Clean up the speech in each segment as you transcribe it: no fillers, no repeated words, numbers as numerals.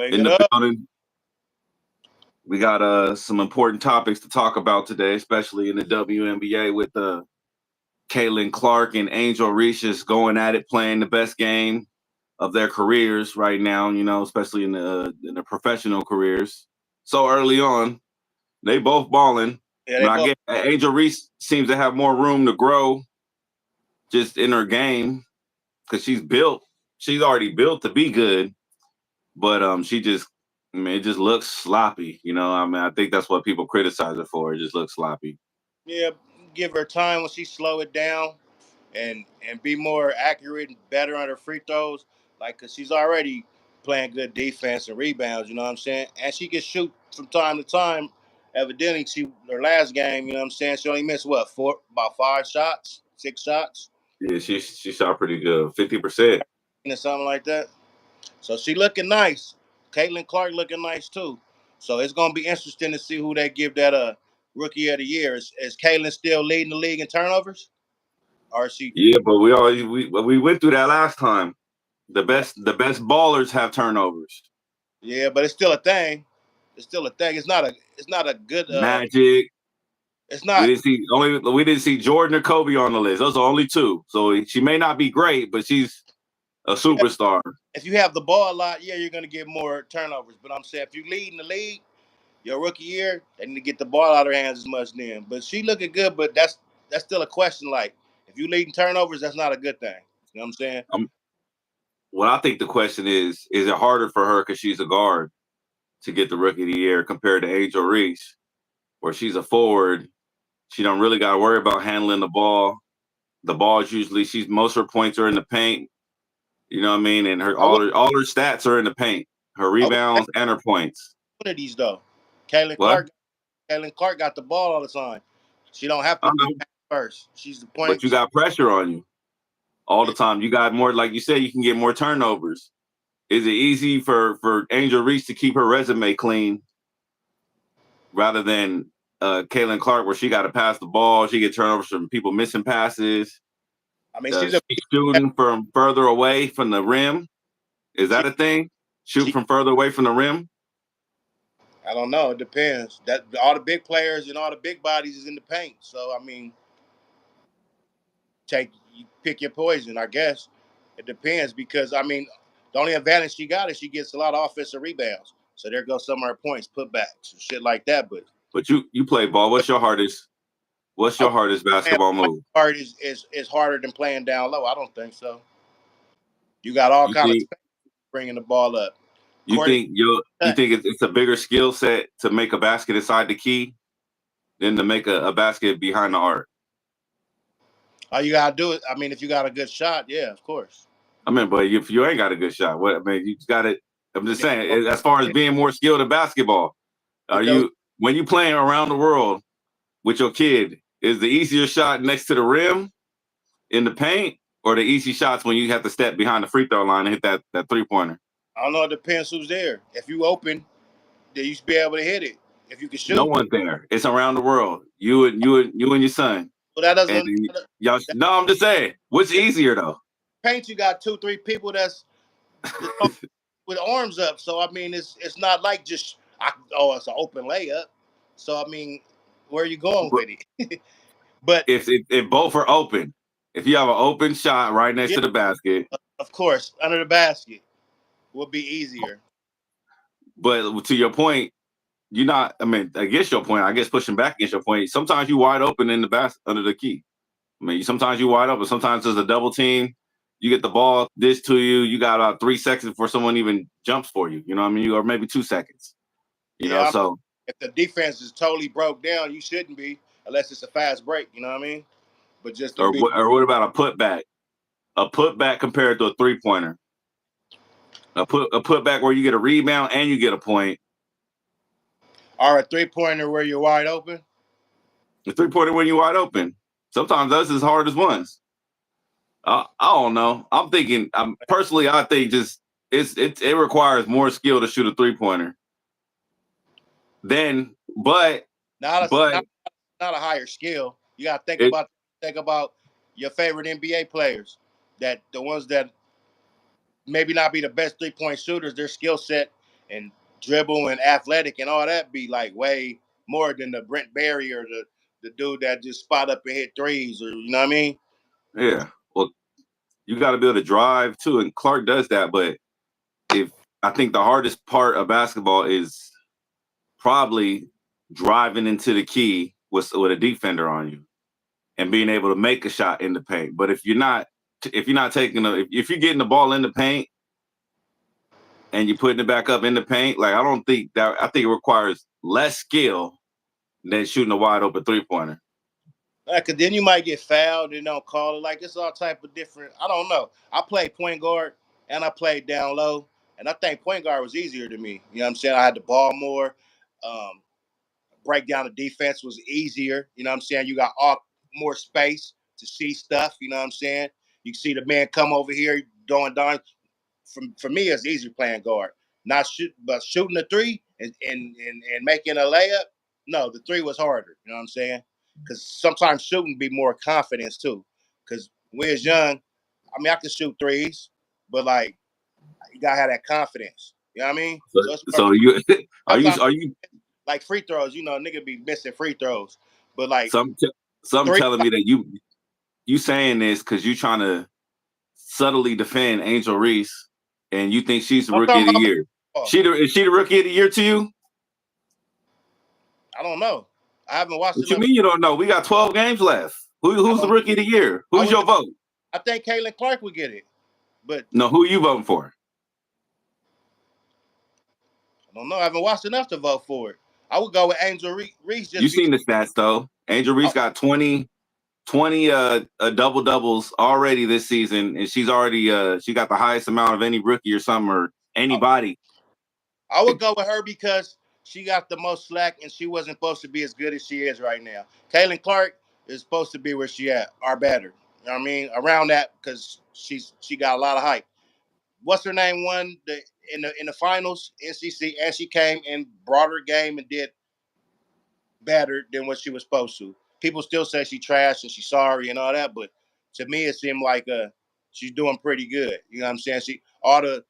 Wake in it the up. building. We got some important topics to talk about today, especially in the WNBA with Caitlin Clark and Angel Reese just going at it, playing the best game of their careers right now. Especially in the professional careers. So early on, they both balling. Yeah, they But I both. get Angel Reese seems to have more room to grow just in her game because she's built. She's already built to be good, but she just. I mean, it just looks sloppy. I think that's what people criticize her for. It just looks sloppy. Yeah, give her time when she slow it down and be more accurate and better on her free throws. Like, cause she's already playing good defense and rebounds. You know what I'm saying? And she can shoot from time to time. Evidently, her last game. You know what I'm saying? She only missed about 5 shots, 6 shots, Yeah, she shot pretty good, 50%. or something like that. So she looking nice. Caitlin Clark looking nice too. So it's gonna be interesting to see who they give that rookie of the year. Is Caitlin still leading the league in turnovers? Or is she? Yeah, but we went through that last time. The best ballers have turnovers. Yeah, but it's still a thing. It's still a thing. It's not a good Magic. it's We not didn't see only we didn't see Jordan or Kobe on the list. Those are only two. So she may not be great, but she's a superstar. if you have the ball a lot, yeah, you're gonna get more turnovers. But I'm saying if you lead in the league, your rookie year, they need to get the ball out of their hands as much then. But she looking good, but that's still a question. Like if you lead in turnovers, that's not a good thing. You know what I'm saying? Um, what I think the question is it harder for her because she's a guard to get the rookie of the year compared to Angel Reese, where she's a forward. She don't really got to worry about handling the ball. The ball is usually most of her points are in the paint. You know what I mean? And I would all her stats are in the paint. Her I would take rebounds and her points. one of these though. Caitlin What? Clark Caitlin Clark got the ball all the time. She don't have I to be know, first. She's the but you point. got pressure on you all the time. You got more, like you said, you can get more turnovers. Is it easy for Angel Reese to keep her resume clean rather than Caitlin Clark, where she got to pass the ball, she get turnovers from people missing passes, I mean, she's a she's shooting from further away from the rim? Is she, that a thing? Shoot she from further away from the rim? I don't know. It depends. That all the big players and all the big bodies is in the paint. So I mean, you pick your poison. I guess it depends because I mean, the only advantage she got is she gets a lot of offensive rebounds. So there goes some of her points, putbacks, and shit like that. But But you play ball. What's I your hardest playing basketball move? hard is harder than playing down low. I don't think so. You got all You kind of think space bringing the ball up. you Courtney, think you think it's a bigger skill set to make a basket inside the key than to make a basket behind the arc? all you gotta do is, I mean, if you got a good shot, yeah, of course. I mean, but if you ain't got a good shot, what I mean, you got it. I'm You just got saying, as far as being more skilled in basketball, are it goes. you when you playing around the world with your kid, is the easier shot next to the rim in the paint, or the easy shots when you have to step behind the free throw line and hit that 3-pointer? I don't know. It depends who's there. If you open, then you should be able to hit it. If you can No shoot, one there. It's around the world. You and your son. well, that And doesn't. y'all. No, I'm just saying. What's That easier though? paint, you got two, three people that's with arms up. So I mean, it's not like just it's an open layup. So I mean, where are you going But with it? But if both are open, if you have an open shot right next yeah, to the basket, of course, under the basket would be easier. but to your point, you're not. I mean, against your point, I guess pushing back against your point. Sometimes you wide open in the basket under the key. I mean, sometimes you wide open. Sometimes there's a double team. You get the ball this to you. You got about 3 seconds before someone even jumps for you. You know what I mean? Or maybe 2 seconds. Yeah, So if the defense is totally broke down, you shouldn't be unless it's a fast break. You know what I mean? But just to be or what about a putback? A putback compared to a 3-pointer. A putback where you get a rebound and you get a point. or a 3-pointer where you're wide open. A 3-pointer when you're wide open. Sometimes that's as hard as ones. I don't know. I'm thinking. Personally, I think just it requires more skill to shoot a 3-pointer. Then, but Not a but not, not a higher skill. You got to it think about your favorite NBA players, that the ones that maybe not be the best 3-point shooters, their skill set and dribble and athletic and all that be like way more than the Brent Berry or the dude that just spot up and hit threes, or you know what I mean? Yeah. Well, you got to be able to drive too, and Clark does that. But if I think the hardest part of basketball is probably driving into the key with a defender on you and being able to make a shot in the paint. But if you're not taking if you're getting the ball in the paint and you're putting it back up in the paint, like I think it requires less skill than shooting a wide open 3-pointer. Cause then you might get fouled and don't call it. Like it's all type of different. I don't know. I played point guard and I played down low, and I think point guard was easier to me. You know what I'm saying? I had the ball more. Um, Break down the defense was easier. You know what I'm saying? You got all more space to see stuff. You know what I'm saying? You see the man come over here doing done. For me, it's easier playing guard. Not shoot, but shooting the three and making a layup. No, the three was harder. You know what I'm saying? Because sometimes shooting be more confidence too. Because when we was young, I mean, I could shoot threes, but like you gotta have that confidence. You know what I mean? So, So it's so you sometimes are you like free throws. You know, nigga be missing free throws, but like some some three. telling me that you saying this because you trying to subtly defend Angel Reese and you think she's the I'm rookie talking of the about. year. Ball. Is she the rookie of the year to you? I don't know. I haven't watched What you enough. mean you don't know? We got 12 games left. I Who's the don't. rookie of the year? I Who's would. your vote? I think Caitlin Clark would get it, but No, who are you voting for? I don't know. I haven't watched enough to vote for it. I would go with Angel Reese You just because. seen the stats though. Angel Reese I, got 20 double doubles already this season, and she's already she got the highest amount of any rookie or something or I, anybody. I would go with her because she got the most slack and she wasn't supposed to be as good as she is right now. Caitlin Clark is supposed to be where she at or better. You know what I mean? Around that because she got a lot of hype. What's her name won in the finals NCC and she came and brought her game and did better than what she was supposed to. People still say she trash and she's sorry and all that, but to me it seemed like she's doing pretty good. You know what I'm saying? She all the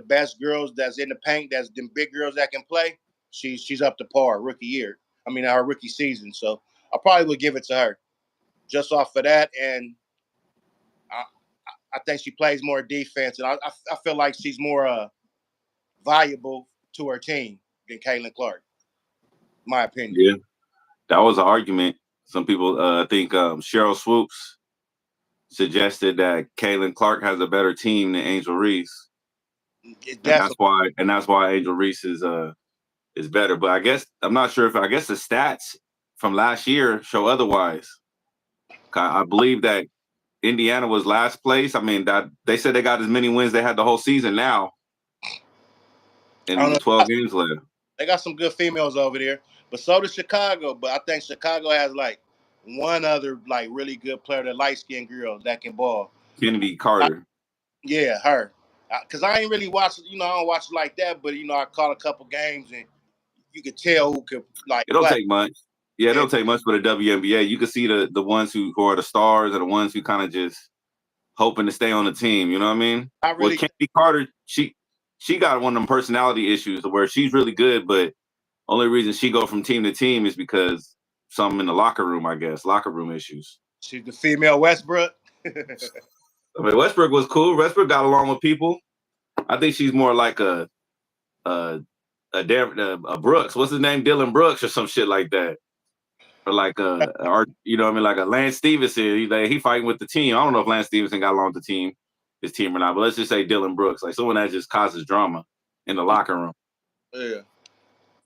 best girls that's in the paint, that's them big girls that can play. She's up to par rookie year. I mean our rookie season. So I probably would give it to her just off of that, and I, I think she plays more defense, and I feel like she's more valuable to her team than Caitlin Clark. My opinion. Yeah, that was an argument. Some people think Cheryl Swoops suggested that Kaylin Clark has a better team than Angel Reese, It and definitely. that's why Angel Reese is better. But I guess I'm not sure if I guess the stats from last year show otherwise. I believe that Indiana was last place. I mean, that they said they got as many wins they had the whole season now, I don't and know. with 12 games left. They got some good females over there, but so does Chicago. But I think Chicago has like one other like really good player, the light skinned girl that can ball. Kennedy I, Carter. yeah, her. Cause I ain't really watch, I don't watch it like that. But I caught a couple games and you could tell who could like It don't play. take much. Yeah, it Yeah, don't take much for the WNBA. You can see the ones who are the stars and the ones who kind of just hoping to stay on the team. You know what I mean? I Well, really. Kennedy Carter, she got one of them personality issues where she's really good, but only reason she go from team to team is because something in the locker room, I guess, locker room issues. She's the female Westbrook. I mean, Westbrook was cool. Westbrook got along with people. I think she's more like a, a Brooks. What's his name? Dylan Brooks or some shit like that. Or like or you know what I mean, like a Lance Stevenson. He fighting with the team. I don't know if Lance Stevenson got along with his team or not, but let's just say Dylan Brooks, like someone that just causes drama in the locker room. Yeah,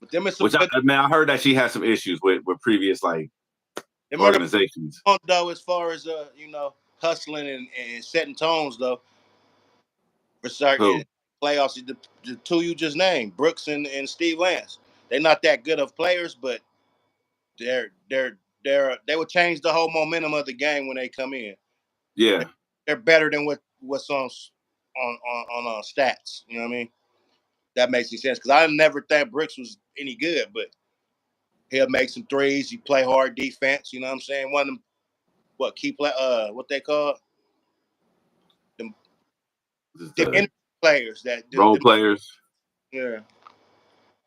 but them is some Which good. I heard that she had some issues with previous like Them are organizations. the though as far as hustling and setting tones though for certain Who? playoffs. The two you just named, Brooks and Steve Lance. They're not that good of players, but they would change the whole momentum of the game when they come in. Yeah, They're better than what's on stats. You know what I mean? That makes any sense because I never thought Brooks was any good, but he'll make some threes. He play hard defense. You know what I'm saying? One of them what key play what they call them just them energy players that role players. yeah.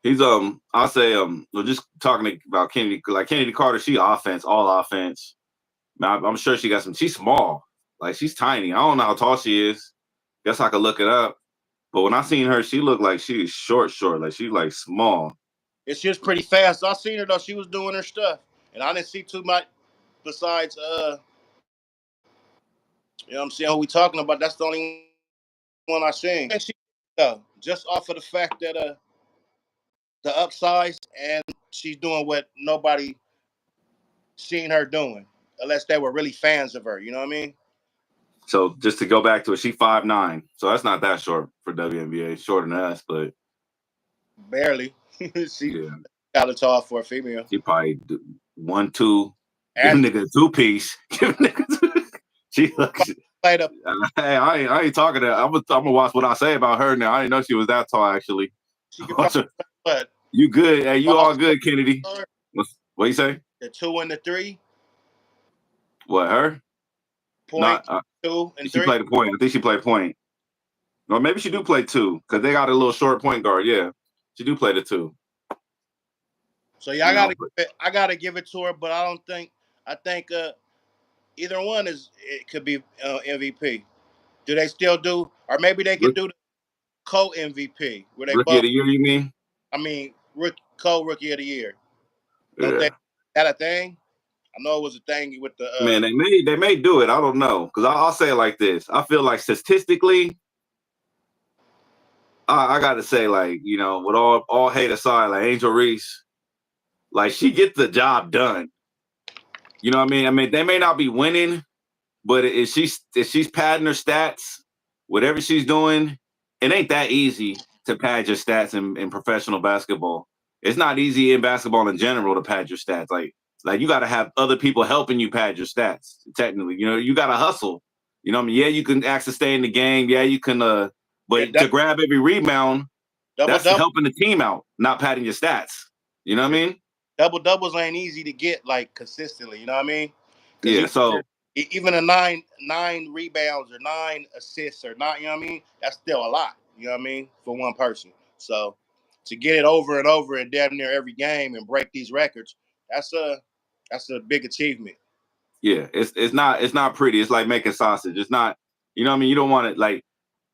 He's I'll say we're just talking about Kennedy, like Kennedy Carter. She offense, all offense. I'm sure she got some. She's small, like she's tiny. I don't know how tall she is. Guess I could look it up. But when I seen her, she looked like she was short, like she's like small. It's just pretty fast. I seen her though; she was doing her stuff, and I didn't see too much besides you know what I'm saying, who we talking about. That's the only one I seen. And she just off of the fact that the upsize and she's doing what nobody seen her doing, unless they were really fans of her. You know what I mean? So just to go back to it, she 5'9", so that's not that short for WNBA. Shorter than us, but Barely. She yeah, got a tall for a female. she probably 1-2. Give a And nigga a 2-piece. Give a nigga. She looks. played up. Hey, I ain't talking to. I'm gonna watch what I say about her now. I didn't know she was that tall. Actually, She could probably what you good? Hey, you all boss good, Kennedy? her, What you say? the 2 and the 3 What her? point, Not. 2 and She 3. played a point. I think she played point. Or maybe she do play two because they got a little short point guard. Yeah, she do play the two. So yeah, You know, I gotta give it to her, but I don't think I think either one is it could be MVP. Do they still do, or maybe they could but do the co MVP where they rookie of both? the year, you mean? I mean, co rookie of the year. Don't they Yeah. that a thing? I know it was a thing with the Man, they may do it. I don't know because I'll say it like this. I feel like statistically, I got to say, like, with all hate aside, like Angel Reese, like she gets the job done. You know what I mean? I mean, they may not be winning, but if she's padding her stats, whatever she's doing, it ain't that easy to pad your stats in professional basketball. It's not easy in basketball in general to pad your stats. Like you got to have other people helping you pad your stats. Technically, you got to hustle. You know what I mean? Yeah, you can actually stay in the game. Yeah, you can. yeah, But to grab every rebound, double that's double. helping the team out, not padding your stats. You know what I mean? Double doubles ain't easy to get like consistently. You know what I mean? Because Yeah. So even a nine rebounds or 9 assists or not, you know what I mean? That's still a lot. You know what I mean, for one person. So to get it over and over and damn near every game and break these records, that's a big achievement. yeah, it's not pretty. It's like making sausage. It's not. You know what I mean? You don't want it like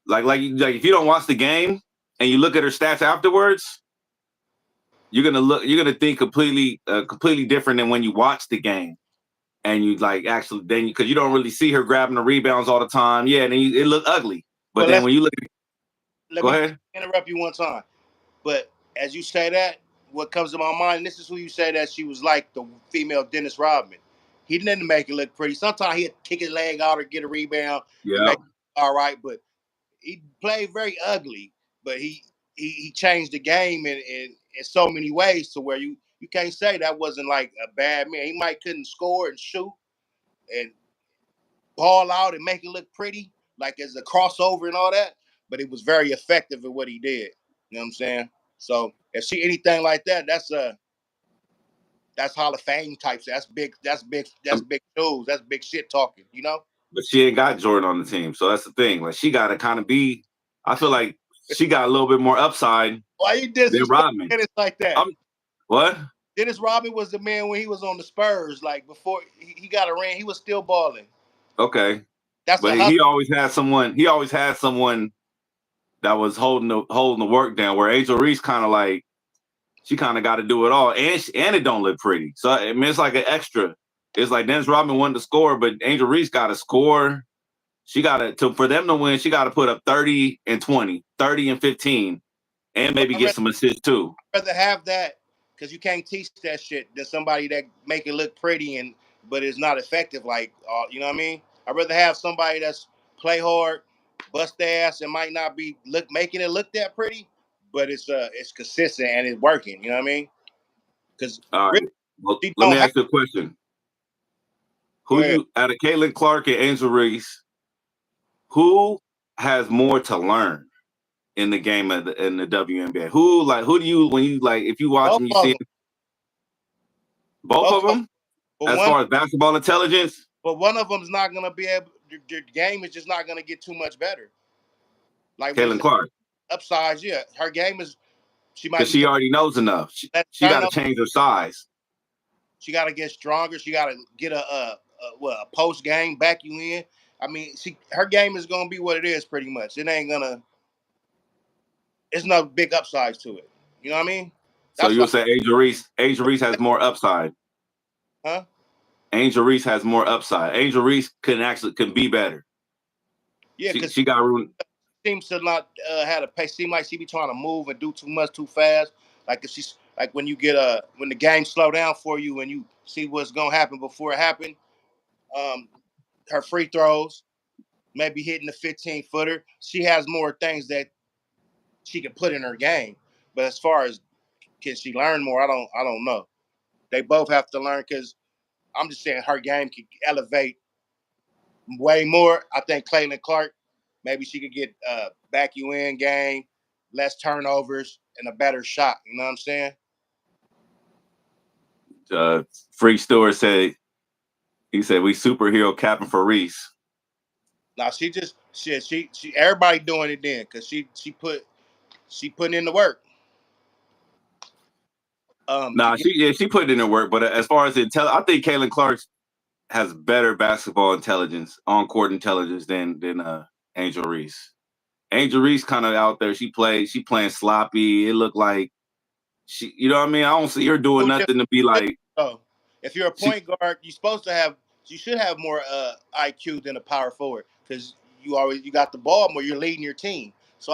if you don't watch the game and you look at her stats afterwards, you're gonna think completely different than when you watch the game and you like actually then because you don't really see her grabbing the rebounds all the time. Yeah, and then it look ugly. But But then when you look, let go me ahead. interrupt you one time. But as you say that, what comes to my mind, and this is who you say that she was like the female Dennis Rodman. He didn't make it look pretty. Sometimes he'd kick his leg out or get a rebound and Yeah, make it all right, but he played very ugly. But he changed the game in so many ways to where you can't say that wasn't like a bad man. He might couldn't score and shoot and ball out and make it look pretty, like as a crossover and all that, but it was very effective at what he did. You know what I'm saying? So if she anything like that, that's Hall of Fame types. That's big. That's big. That's um, big news. That's big shit talking. You know? but she ain't got Jordan on the team, so that's the thing. Like she got to kind of be. I feel like she got a little bit more upside Why you than disrespect Rodman. Dennis like that? I'm what? Dennis Rodman was the man when he was on the Spurs. Like before he got a ring, he was still balling. Okay, That's but a hustle. he always had someone. He always had someone that was holding the work down. Where Angel Reese kind of like she kind of got to do it all, and it don't look pretty. So I mean, it's like an extra. It's like Dennis Rodman wanted to score, but Angel Reese got to score. She got to for them to win. She got to put up 30 and 20, 30 and 15, and But maybe get some assists too. I'd rather have that because you can't teach that shit than somebody that make it look pretty and but it's not effective. Like you know what I mean? I'd rather have somebody that's play hard, bust their ass, and might not be making it look that pretty, but it's consistent and it's working. You know what I mean? Because All really, right. Well, she let me don't have. ask you a question. Go Who ahead. you out of Caitlin Clark and Angel Reese? Who has more to learn in the game in the WNBA? Who do you when you like if you watch Both them you of see them. both Both of of them. them But as one, far as basketball intelligence? but one of them's not gonna be able. The game is just not gonna get too much better. Like when you Caitlin say Clark. upsize, yeah, her game is. She might because be she already knows enough. let She got to turnover. change her size. She got to get stronger. She got to get a post game back you in. I mean, her game is gonna be what it is pretty much. It ain't gonna. It's no big upsides to it. You know what I mean? So That's you why, would say Angel Reese has more upside. huh? Angel Reese has more upside. Angel Reese can be better. Yeah, She because she got room. seems to not had a pace. Seem like she be trying to move and do too much too fast. Like if she's like when you get when the game slow down for you and you see what's gonna happen before it happened. Um, her free throws, maybe hitting the 15-footer. She has more things that she can put in her game. But as far as can she learn more, I don't know. They both have to learn because I'm just saying her game can elevate way more. I think Clayton Clark, maybe she could get back you in game, less turnovers, and a better shot. You know what I'm saying? Uh, Freak Stewart said he said we superhero capping for Reese. Now she just she everybody doing it then because she putting in the work. To Nah, get she put in her work, but as far as I think Caitlin Clark has better basketball intelligence, on court intelligence than Angel Reese. Angel Reese kind of out there. She playing sloppy. It looked like you know what I mean. I don't see her doing two different nothing to be like oh, if you're a she. point guard, you're supposed to have you should have more IQ than a power forward because you got the ball more. You're leading your team, so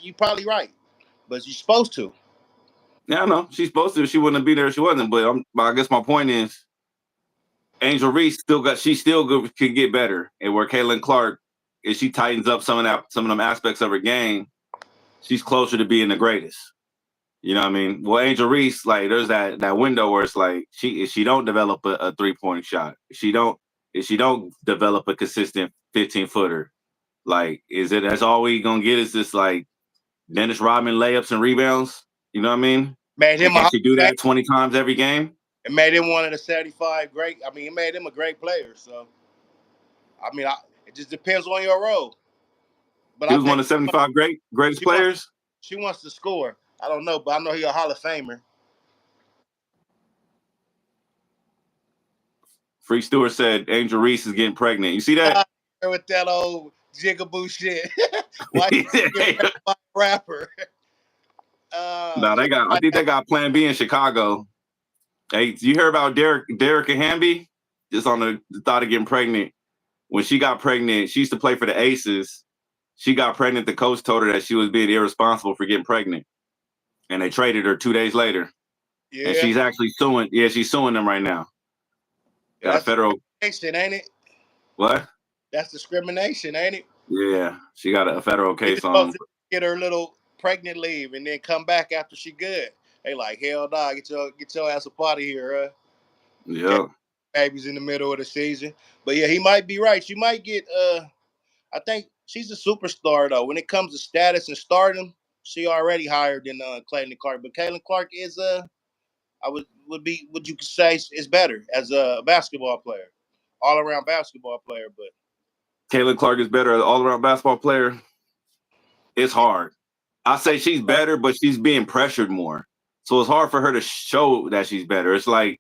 you probably right, but you're supposed to. Yeah, I know she's supposed to. She wouldn't be there if she wasn't. But I guess my point is, Angel Reese she still good, can get better. And where Caitlin Clark, if she tightens up some of them aspects of her game, she's closer to being the greatest. You know what I mean? Well, Angel Reese, like there's that window where it's like if she don't develop a 3-point shot, if she don't develop a consistent 15-footer, like is it that's all we gonna get is this like Dennis Rodman layups and rebounds? You know what I mean? Made And him a can Hall she do of Fame. that 20 times every game? It made him one of the 75 great. I mean, it made him a great player. So I mean, it just depends on your role. But He I was one think of the 75 greatest she wants players. she wants to score. I don't know, but I know he's a Hall of Famer. Free Stewart said Angel Reese is getting pregnant. You see that? With that old jigaboo shit. Why you get pregnant by a rapper? No, Yeah, I think they got Plan B in Chicago. Hey, you hear about Derek Hamby? Just on the thought of getting pregnant. When she got pregnant, she used to play for the Aces. She got pregnant. The coach told her that she was being irresponsible for getting pregnant, and they traded her 2 days later. And yeah, she's actually suing. Yeah, she's suing them right now. Got a that's federal discrimination, ain't it? what? That's discrimination, ain't it? Yeah, she got a federal She was case supposed on. to get her little pregnant leave and then come back after she good. They like, hell nah, get your ass up out of here, Can't Yeah, babies in the middle of the season. But yeah, he might be right. She might get I think she's a superstar though. When it comes to status and stardom, she already higher than Clayton Clark. But Caitlin Clark is I would you say is better as a basketball player, all around basketball player. But Caitlin Clark is better as an all-around basketball player. It's hard. I say she's better, but she's being pressured more. So it's hard for her to show that she's better. It's like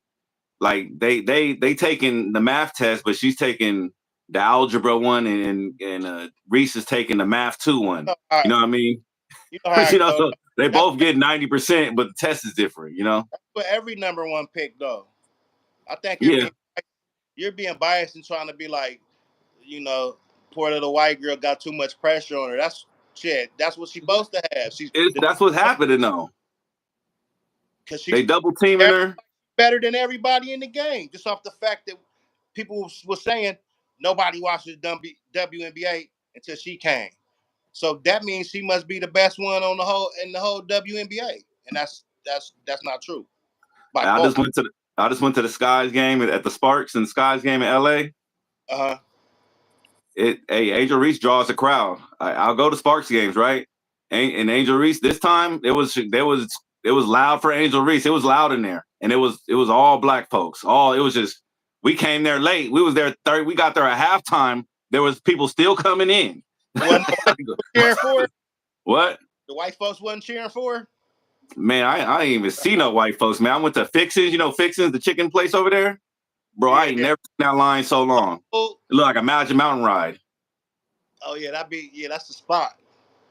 they taking the math test, but she's taking the algebra one, and Reese is taking the math 2 one. You know what I mean? you know how you it know, goes. so they That's both get 90%, but the test is different. You know? what every number one pick though. I think Yeah. you're being biased and trying to be like, you know, poor little white girl got too much pressure on her. That's shit. That's what she's supposed to have. She's That's what's happening though. because They she's double teaming her. better than everybody in the game, just off the fact that people were saying nobody watches WNBA until she came. So that means she must be the best one on the whole WNBA, and that's not true by I far. just went to the Skies game at the Sparks and Skies game in LA. Uh-huh. Angel Reese draws a crowd. I'll go to Sparks games, right? And Angel Reese this time it was loud for Angel Reese. It was loud in there, and it was all black folks. All it was just we came there late. We was there 30. We got there at halftime. There was people still coming in. Wasn't the white folks cheering for her? What? The white folks wasn't cheering for her. Man, I ain't even see no white folks, man. I went to Fixins, Fixins, the chicken place over there. Bro, I Yeah. ain't never seen that line so long. Oh, It looked like a Magic Mountain ride. oh yeah, that's the spot.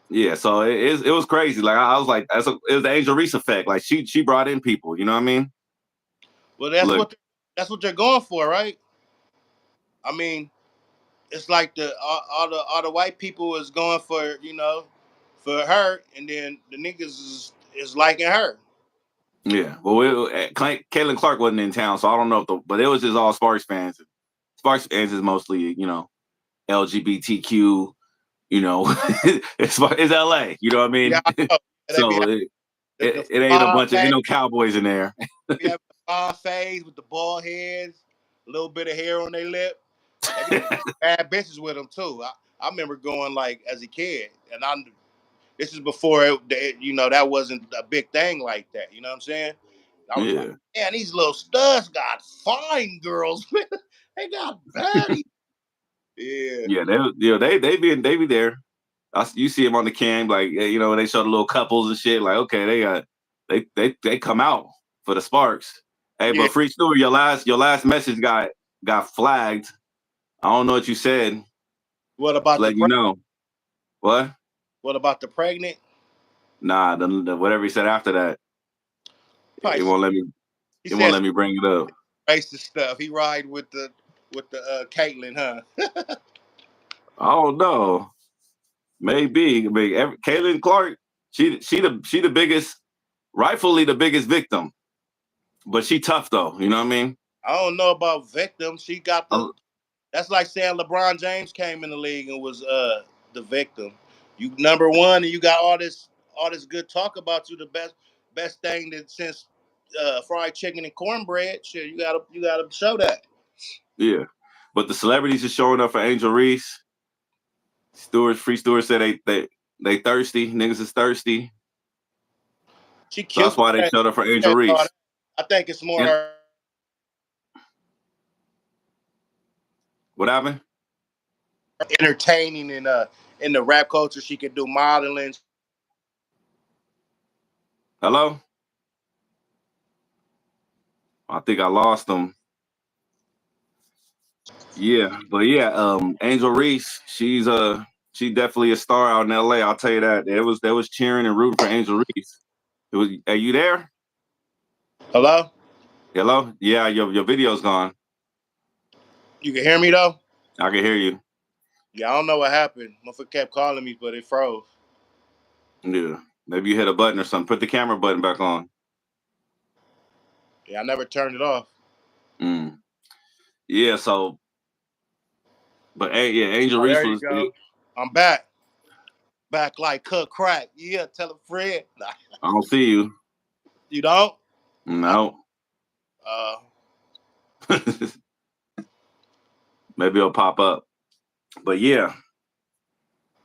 Yeah, so it was crazy. Like I was like, it was the Angel Reese effect. Like she brought in people. You know what I mean? Well, Look, that's what they're going for, right? I mean, it's like all the white people is going for for her, and then the niggas is liking her. yeah. Well, Caitlin Clark wasn't in town, so I don't know but it was just all Sparks fans. Sparks fans is mostly LGBTQ. It's LA. You know what I Yeah, mean? I know. They be So having the it ain't a five bunch of fades, cowboys in there. be having the five fades with the bald heads, a little bit of hair on their lip. They be bad bitches with them too. I remember going like as a kid, and this is before that wasn't a big thing like that. You know what I'm saying? I was like, Yeah. man, these little studs got fine girls. They got baddies. Yeah. Yeah, they be there. You see them on the cam, like they show the little couples and shit. Like, okay, they come out for the Sparks. Hey, Yeah. but Free Stewart, your last message got flagged. I don't know what you said. What Just about the letting you know. What? what about the pregnant? Nah, the whatever he said after that, it Probably, won't let me. he It won't says let me bring it up. racist stuff. He ride with the Caitlyn, huh? I don't know. Maybe. I mean, Caitlin Clark, she the biggest, rightfully the biggest victim, but she tough though. You know what I mean? I don't know about victim. She got the. Uh, That's like saying LeBron James came in the league and was the victim. You number one, and you got all this good talk about you. The best thing that since fried chicken and cornbread. Shit, you gotta show that. yeah, but the celebrities are showing up for Angel Reese. Free Stewart said they thirsty. Niggas is thirsty, She so that's cute. why they showed up for Angel I Reese. think it's more And her what happened? entertaining in the rap culture. She could do modeling. Hello? I think I lost them. Yeah, but yeah, Angel Reese, she definitely a star out in LA. I'll tell you that. There was cheering and rooting for Angel Reese. Are you there? Hello, Hello? Yeah, your video's gone. you can hear me though. I can hear you. Yeah, I don't know what happened. Motherfucker kept calling me, but it froze. Yeah. Maybe you hit a button or something. Put the camera button back on. Yeah, I never turned it off. Mm. Yeah, so but hey, yeah, Angel Oh, Reese there you was go. I'm back. Back like cook crack. Yeah, tell a friend. Nah, I don't see you. you don't? I, No. uh, Maybe it'll pop up. But yeah.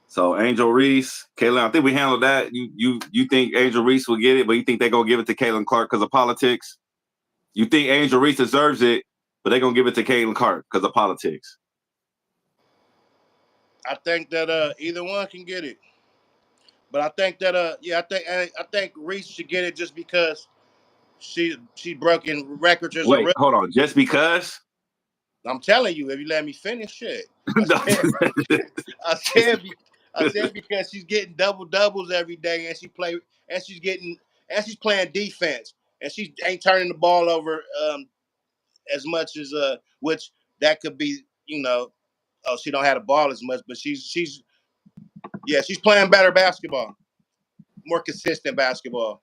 So Angel Reese, Kaylin, I think we handled that. You think Angel Reese will get it, but you think they're gonna give it to Caitlin Clark because of politics? You think Angel Reese deserves it, but they're gonna give it to Caitlin Clark because of politics. I think that either one can get it. But I think that I think Reese should get it just because she broken records as a Wait, rookie. hold on. Just because? I'm telling you, if you let me finish, shit. I said I said be, I said because she's getting double doubles every day, and she's getting and she's playing defense, and she ain't turning the ball over as much as which that could be oh she don't have the ball as much, but she's playing better basketball, more consistent basketball.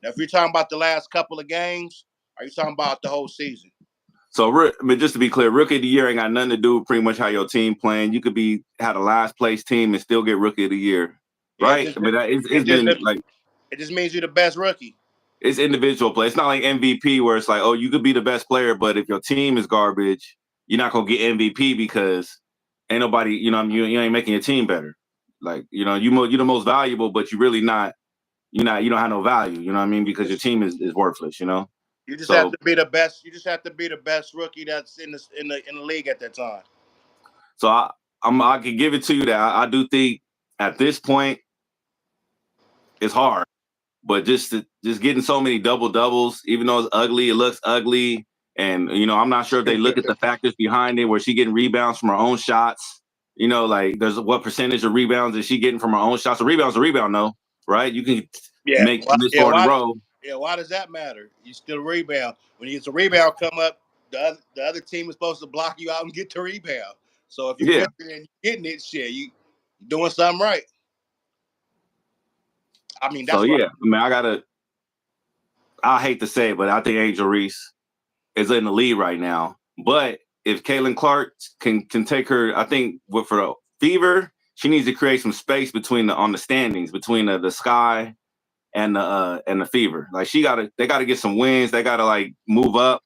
Now, if you're talking about the last couple of games, are you talking about the whole season? So, I mean, just to be clear, rookie of the year ain't got nothing to do with pretty much how your team playing. You could be had a last place team and still get rookie of the year, Yeah, right? I mean, it's it just been like it just means you're the best rookie. it's individual play. It's not like MVP where it's like, oh, you could be the best player, but if your team is garbage, you're not gonna get MVP because ain't nobody, you ain't making your team better. Like, you're the most valuable, but you really not. You don't have no value. You know what I mean? Because your team is worthless. You just have So to be the best. You just have to be the best rookie that's in the league at that time. so I can give it to you that I do think at this point it's hard. but just getting so many double doubles, even though it's ugly, it looks ugly. And I'm not sure if they look at the factors behind it, where she getting rebounds from her own shots. Like there's what percentage of rebounds is she getting from her own shots? A rebound's a rebound, no, right? You can Yeah, make miss four in a why? row. Yeah, why does that matter? You still rebound. When it's a rebound come up, the other team is supposed to block you out and get the rebound. So if you Yeah. miss it and you getting it, shit, you doing something right. I mean, So that's what. yeah, I mean, I hate to say it, but I think Angel Reese is in the lead right now. But if Caitlin Clark can take her, I think for the Fever, she needs to create some space on the standings between the Sky and the Fever. Like they gotta get some wins. They gotta like move up,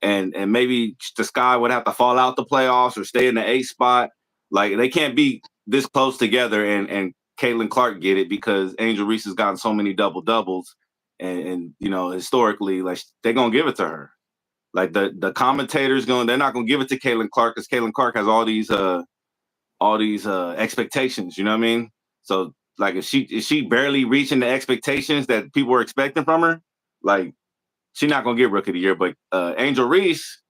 and maybe the Sky would have to fall out the playoffs or stay in the 8th spot. Like they can't be this close together and Caitlin Clark get it, because Angel Reese has gotten so many double doubles, and historically, like they're gonna give it to her. Like the commentators they're not gonna give it to Caitlin Clark, because Caitlin Clark has all these expectations. You know what I mean? So like if she barely reaching the expectations that people were expecting from her, like she's not gonna get Rookie of the Year. But Angel Reese,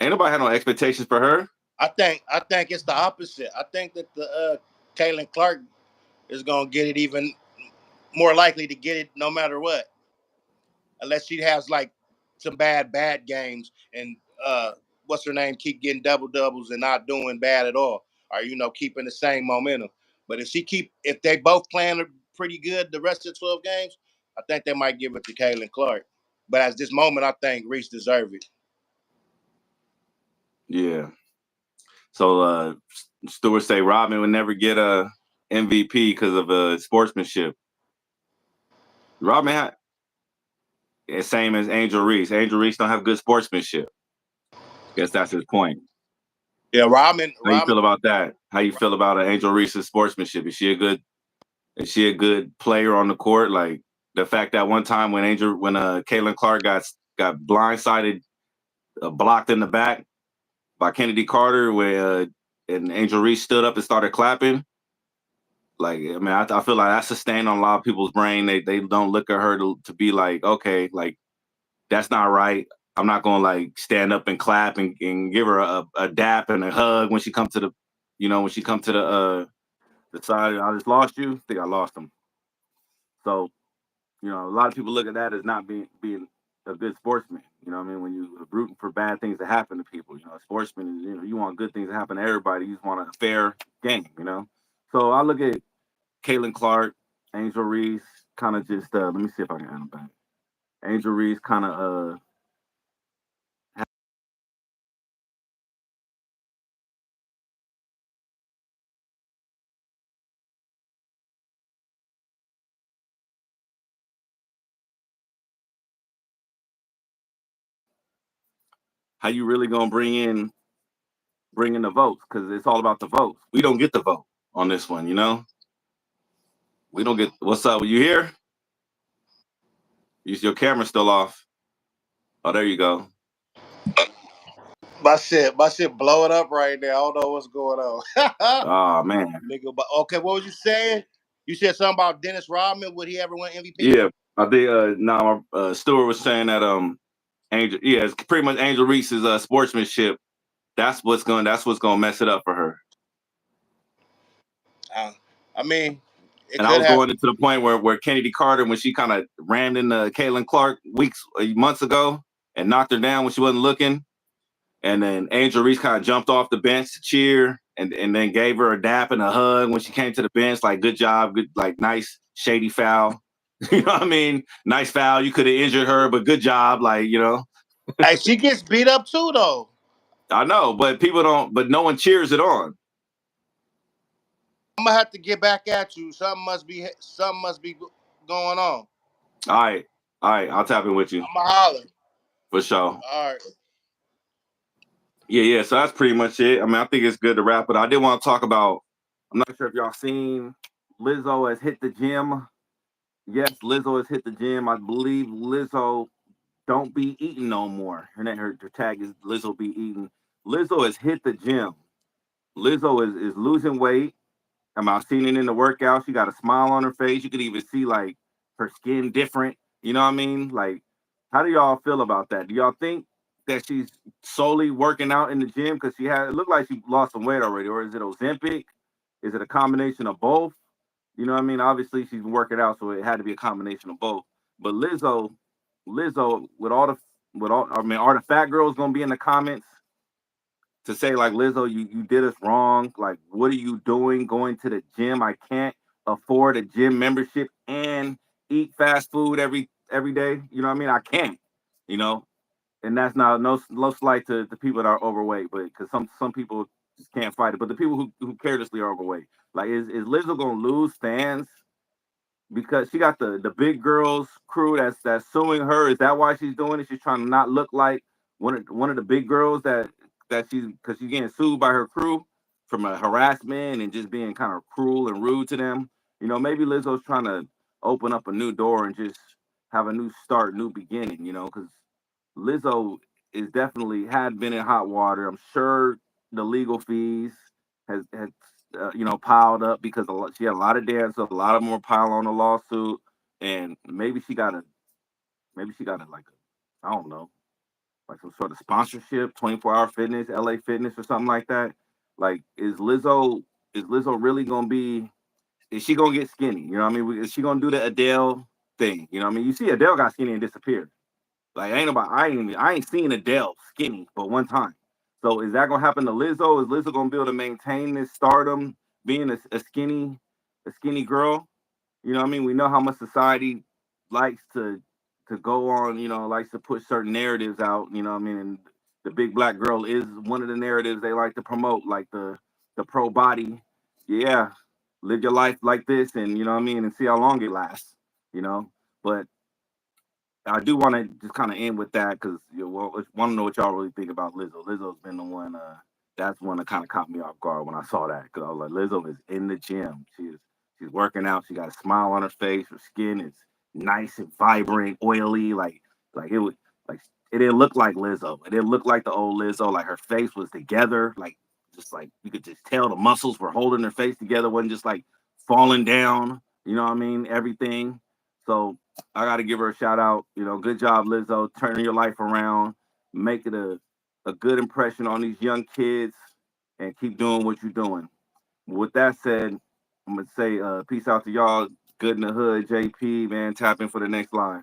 ain't nobody had no expectations for her. I think it's the opposite. I think that the Caitlin Clark is gonna get it, even more likely to get it no matter what, unless she has like some bad games and what's her name keep getting double doubles and not doing bad at all, or keeping the same momentum. But if they both playing pretty good the rest of the 12 games, I think they might give it to Caitlin Clark. But at this moment, I think Reese deserves it. Yeah. So Stewart say Rodman would never get a MVP because of sportsmanship. Rodman same as Angel Reese. Angel Reese don't have good sportsmanship. Guess that's his point. Yeah, Robin. How you Robin. feel about that? How you feel about Angel Reese's sportsmanship? Is she a good player on the court? Like the fact that one time when Caitlin Clark got blindsided, blocked in the back by Kennedy Carter, where and Angel Reese stood up and started clapping. Like, I mean, I feel like that's a stain on a lot of people's brain. They don't look at her to be like, okay, like that's not right. I'm not gonna like stand up and clap and give her a dap and a hug when she come to the side. I just lost you. I think I lost him. So a lot of people look at that as not being a good sportsman. You know what I mean? When you rooting for bad things to happen to people, a sportsman is, you want good things to happen to everybody. You just want a fair game. So I look at Caitlin Clark, Angel Reese, kind of just let me see if I can add them back. Angel Reese kind of how you really gonna bring in the votes, because it's all about the votes. We don't get the vote on this one. We don't get. What's up? Were you here? Your camera's still off. Oh, there you go. My shit blowing up right now. I don't know what's going on. Oh man. Nigga, but okay, what was you saying? You said something about Dennis Rodman. Would he ever win MVP? Yeah, I think now Stewart was saying that Angel, yeah, it's pretty much Angel Reese's sportsmanship. That's what's gonna mess it up for her. Uh, I mean, it And I could was happen. going into the point where Kennedy Carter, when she kind of rammed into Caitlin Clark months ago and knocked her down when she wasn't looking, and then Angel Reese kind of jumped off the bench to cheer and then gave her a dap and a hug when she came to the bench, like good job, good, like nice shady foul. You know what I mean? Nice foul. You could have injured her, but good job. Like. Hey, she gets beat up too, though. I know, but people don't. But no one cheers it on. I'm gonna have to get back at you. Something must be going on. All right. I'll tap in with you I'm gonna holler. for sure. All right. Yeah. So that's pretty much it. I mean, I think it's good to wrap. But I did want to talk about. I'm not sure if y'all seen Lizzo has hit the gym. Yes, Lizzo has hit the gym. I believe Lizzo don't be eating no more. Her tag is Lizzo be eating. Lizzo has hit the gym. Lizzo is losing weight. I've seen it in the workout. She got a smile on her face. You could even see like her skin different. You know what I mean? Like, how do y'all feel about that? Do y'all think that she's solely working out in the gym because it looked like she lost some weight already, or is it Ozempic? Is it a combination of both? You know what I mean? Obviously, she's been working out, so it had to be a combination of both. But Lizzo, I mean, are the fat girls gonna be in the comments to say like, Lizzo, you did us wrong? Like, what are you doing going to the gym? I can't afford a gym membership and eat fast food every day. You know what I mean? I can't. You know, and that's not no slight to the people that are overweight, but because some people just can't fight it. But the people who carelessly are overweight, like, is Lizzo gonna lose fans because she got the big girls crew that's suing her? Is that why she's doing it? She's trying to not look like one of the big girls that she's because she's getting sued by her crew from a harassment and just being kind of cruel and rude to them. You know, maybe Lizzo's trying to open up a new door and just have a new start, new beginning. You know, because Lizzo is definitely had been in hot water. I'm sure the legal fees has piled up because she had a lot of dancers, a lot of them were pile on the lawsuit, and maybe she got a like I don't know, like some sort of sponsorship, 24-hour fitness, LA Fitness or something like that. Like, is Lizzo really gonna be? Is she gonna get skinny? You know what I mean? Is she gonna do the Adele thing? You know what I mean? You see Adele got skinny and disappeared. Like, I ain't seen Adele skinny but one time. So is that gonna happen to Lizzo? Is Lizzo gonna be able to maintain this stardom being a skinny girl? You know what I mean? We know how much society likes to go on, likes to push certain narratives out, you know what I mean? And the big black girl is one of the narratives they like to promote, like the pro body. Yeah, live your life like this and you know what I mean, and see how long it lasts, you know. But I do want to just kind of end with that because want to know what y'all really think about Lizzo. Lizzo's been the one. That's one that kind of caught me off guard when I saw that because I was like, Lizzo is in the gym. She's working out. She got a smile on her face. Her skin is nice and vibrant, oily. Like it was like it didn't look like Lizzo. It didn't look like the old Lizzo. Like her face was together. Like just like you could just tell the muscles were holding her face together. Wasn't just like falling down. You know what I mean? Everything. So I got to give her a shout out. Good job, Lizzo, turning your life around, making a good impression on these young kids, and keep doing what you're doing. With that said, I'm gonna say peace out to y'all. Good in the hood, JP, man. Tap in for the next live.